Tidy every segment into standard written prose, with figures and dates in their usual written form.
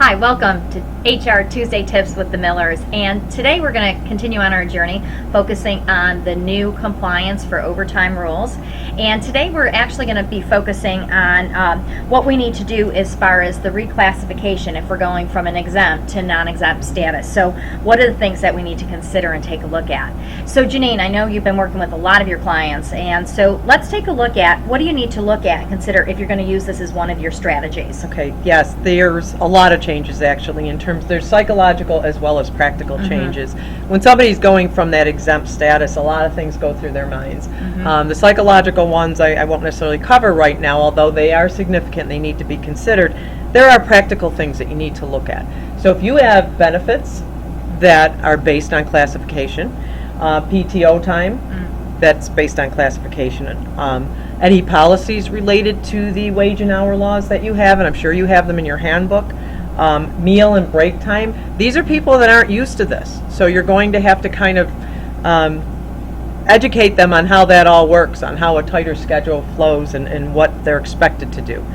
Hi, welcome to HR Tuesday Tips with the Millers, and today we're going to continue on our journey focusing on the new compliance for overtime rules. And today we're actually going to be focusing on what we need to do as far as the reclassification if we're going from an exempt to non-exempt status. So what are the things that we need to consider and take a look at? So Janine, I know you've been working with a lot of your clients, and so let's take a look at what do you need to look at and consider if you're going to use this as one of your strategies. Okay, yes, there's a lot of changes actually in terms, there's psychological as well as practical changes. When somebody's going from that exempt status, a lot of things go through their minds. The psychological ones I won't necessarily cover right now, although they are significant, they need to be considered. There are practical things that you need to look at. So if you have benefits that are based on classification, PTO time, that's based on classification, any policies related to the wage and hour laws that you have, and I'm sure you have them in your handbook, meal and break time, these are people that aren't used to this. So you're going to have to kind of educate them on how that all works, on how a tighter schedule flows and what they're expected to do.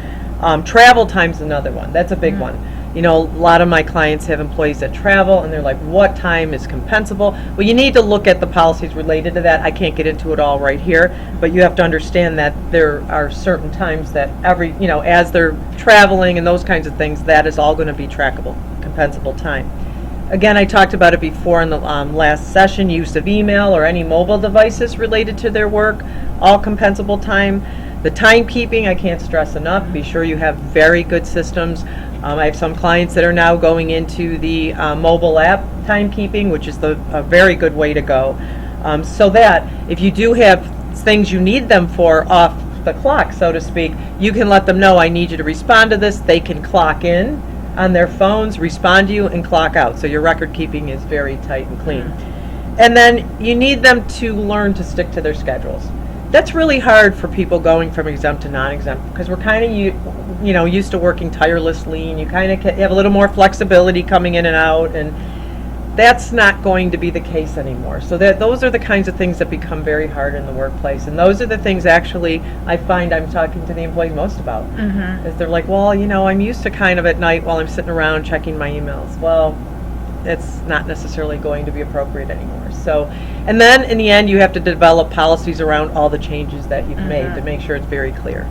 Travel time's another one. That's a big one. You know, a lot of my clients have employees that travel and they're like, what time is compensable? Well, you need to look at the policies related to that. I can't get into it all right here, but you have to understand that there are certain times that as they're traveling and those kinds of things, that is all going to be trackable, compensable time. Again, I talked about it before in the last session, use of email or any mobile devices related to their work, all compensable time. The timekeeping, I can't stress enough. Be sure you have very good systems. I have some clients that are now going into the mobile app timekeeping, which is a very good way to go. So that if you do have things you need them for off the clock, so to speak, you can let them know, I need you to respond to this. They can clock in on their phones, respond to you, and clock out. So your record keeping is very tight and clean. And then you need them to learn to stick to their schedules. That's really hard for people going from exempt to non-exempt because we're kind of used to working tirelessly, and you kind of have a little more flexibility coming in and out, and that's not going to be the case anymore. So those are the kinds of things that become very hard in the workplace, and those are the things actually I find I'm talking to the employees most about. Is they're like, well, I'm used to kind of at night while I'm sitting around checking my emails. Well, it's not necessarily going to be appropriate anymore. So, and then in the end, you have to develop policies around all the changes that you've made to make sure it's very clear.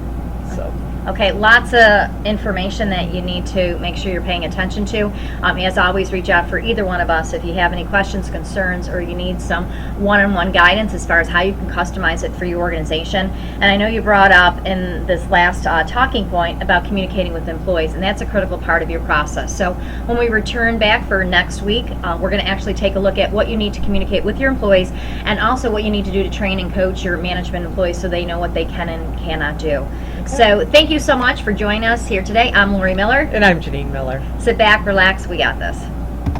So. Okay, lots of information that you need to make sure you're paying attention to. As always, reach out for either one of us if you have any questions, concerns, or you need some one-on-one guidance as far as how you can customize it for your organization. And I know you brought up in this last talking point about communicating with employees, and that's a critical part of your process. So when we return back for next week, we're going to actually take a look at what you need to communicate with your employees and also what you need to do to train and coach your management employees so they know what they can and cannot do. So thank you so much for joining us here today. I'm Lori Miller. And I'm Janine Miller. Sit back, relax, we got this.